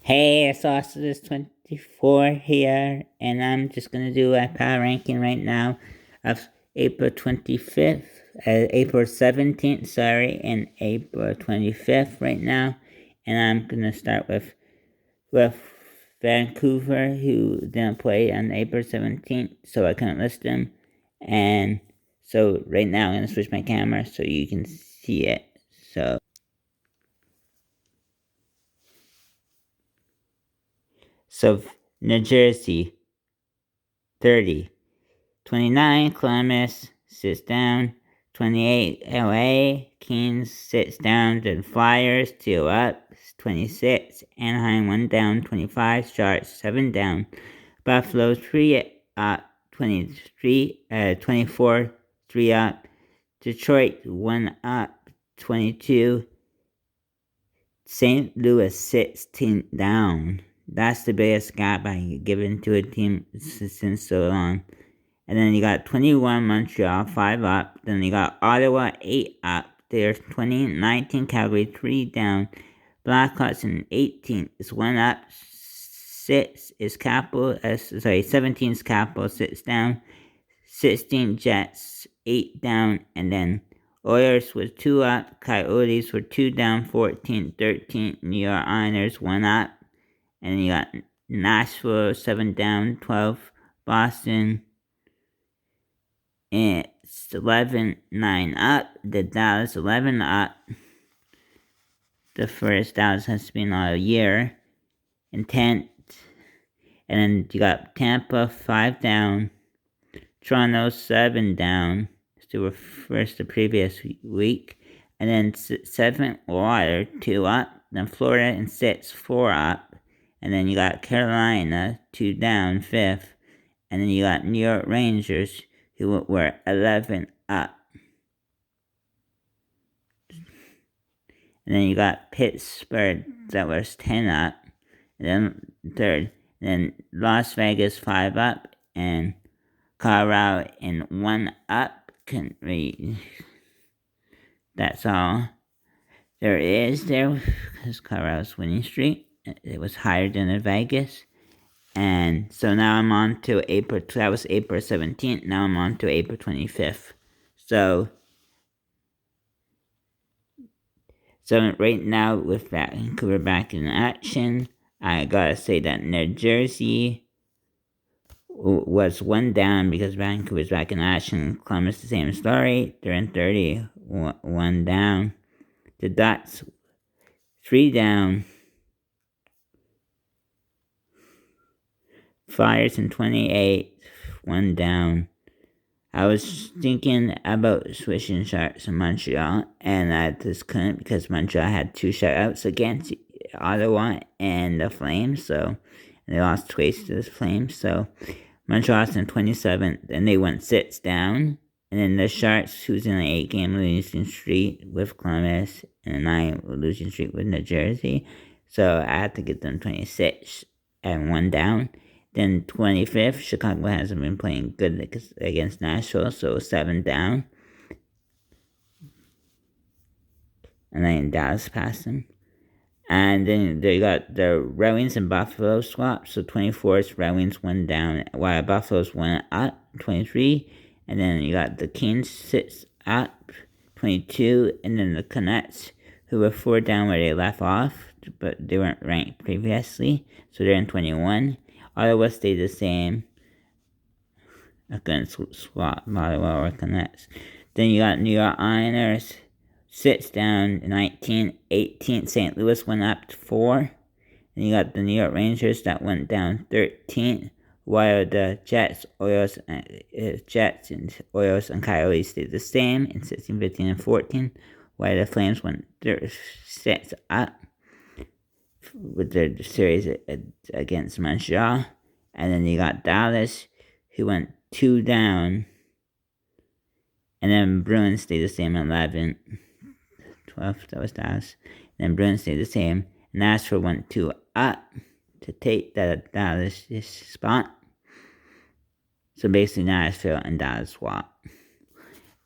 Hey, it's Sauces24 here, and I'm just gonna do a power ranking right now of April 25th, April 17th, sorry, and April 25th right now. And I'm gonna start with Vancouver, who didn't play on April 17th, so I couldn't list them. And so right now I'm gonna switch my camera so you can see it. So New Jersey, 30. 29, Columbus sits down. 28, LA, Kings sits down. Then Flyers, 2 up. 26, Anaheim, 1 down. 25, Sharks, 7 down. Buffalo, 3 up. 24, 3 up. Detroit, 1 up. 22, St. Louis, 16 down. That's the biggest gap I given to a team since so long. And then you got 21 Montreal, 5 up. Then you got Ottawa, 8 up. There's 20, 19 Calgary, 3 down. Blackhawks in 18 is 1 up. 17 is Capital, 6 down. 16 Jets, 8 down. And then Oilers was 2 up. Coyotes were 2 down, 14, 13. New York Islanders, 1 up. And then you got Nashville, 7 down, 12. Boston, it's 11-9 up. The Dallas 11 up. The first Dallas has been all year. And 10. And then you got Tampa 5 down. Toronto 7 down. Still were first the previous week. And then 7 Water 2 up. Then Florida in 6, 4 up. And then you got Carolina 2 down, 5th. And then you got New York Rangers, who were 11 up. And then you got Pittsburgh that was 10 up. And then 3rd. And then Las Vegas 5 up. And Colorado in 1 up. Couldn't read. That's all there is there, because Colorado's winning streak. It was higher than in Vegas. And so now I'm on to April, that was April 17th, now I'm on to April 25th. So right now with Vancouver back in action, I gotta say that New Jersey was 1 down because Vancouver's back in action. Columbus, the same story, they're in 30, 1 down. The Ducks, 3 down. Flyers in 28, 1 down. I was thinking about switching Sharks in Montreal, and I just couldn't because Montreal had 2 shutouts against Ottawa and the Flames, so they lost twice to the Flames. So Montreal's in 27th, and they went 6 down. And then the Sharks, who's in an 8-game losing streak with Columbus and a 9 losing streak with New Jersey, so I had to get them 26 and 1 down. Then 25th, Chicago hasn't been playing good against Nashville, so 7 down. And then Dallas passed them. And then they got the Red Wings and Buffalo swapped, so 24th, Red Wings 1 down, while Buffalo's 1 up, 23. And then you got the Kings 6 up, 22. And then the Canucks, who were 4 down where they left off, but they weren't ranked previously, so they're in 21. Ottawa stayed the same. I couldn't swap Ottawa or Canucks. Then you got New York Islanders, 6 down, 19, 18. St. Louis went up to 4. And you got the New York Rangers that went down 13. While the Jets, Oilers, and Coyotes stayed the same in 16, 15, and 14. While the Flames went 6 up with their series against Montreal. And then you got Dallas, who went 2 down. And then Bruins stayed the same, 11. 12th, that was Dallas. And then Bruins stayed the same. Nashville went 2 up to take that Dallas spot. So basically Nashville and Dallas swap.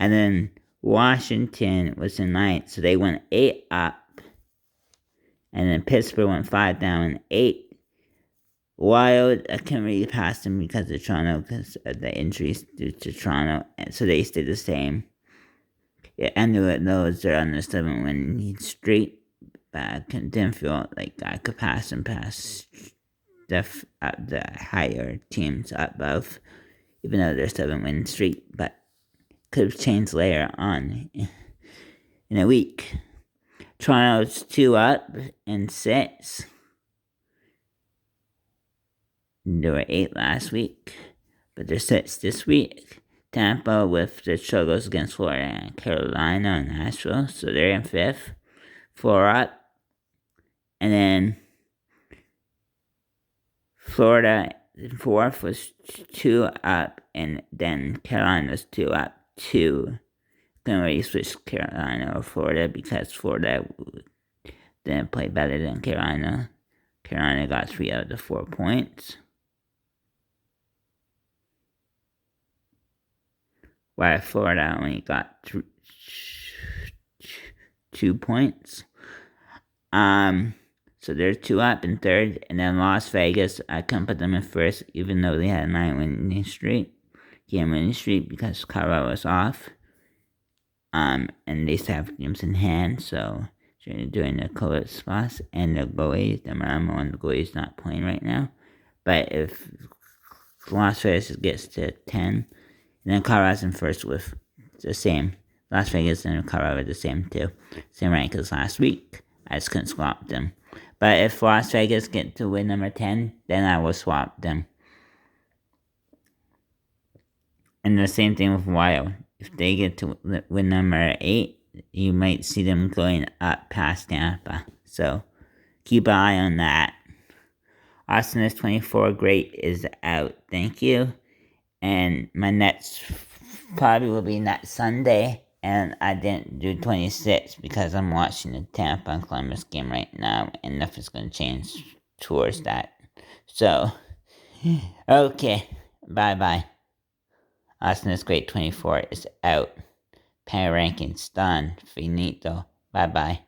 And then Washington was in 9th, so they went 8 up. And then Pittsburgh went 5 down and 8. Wild, I can't really pass them because of Toronto, because of the injuries due to Toronto, and so they stayed the same. Yeah, I knew it, those are on the 7-win streak, but I didn't feel like I could pass them past the higher teams above, even though they're 7-win streak, but could have changed later on in a week. Toronto's 2 up and 6. They were 8 last week, but they're 6 this week. Tampa with the struggles against Florida and Carolina and Nashville, so they're in 5th, 4 up. And then Florida in 4th was 2 up, and then Carolina was 2 up, 2. Gonna really switch Carolina or Florida because Florida didn't play better than Carolina. Carolina got 3 out of the 4 points. While Florida only got 2 points. So they're 2 up in 3rd, and then Las Vegas, I couldn't put them in 1st, even though they had a 9-winning streak. Game-winning streak because Colorado was off. And they still have games in hand, so during the COVID spots, and the goalies, the Maramo and the goalie's not playing right now. But if Las Vegas gets to 10, and then Colorado's in 1st with the same. Las Vegas and Colorado are the same too. Same rank as last week. I just couldn't swap them. But if Las Vegas get to win number 10, then I will swap them. And the same thing with Wild. If they get to win number 8, you might see them going up past Tampa. So keep an eye on that. Austin is 24 Great is out. Thank you. And my next probably will be next Sunday. And I didn't do 26 because I'm watching the Tampa and Columbus game right now, and nothing's going to change towards that. So, okay, bye-bye. Austin is Great 24 is out. Power rankings done. Finito. Bye-bye.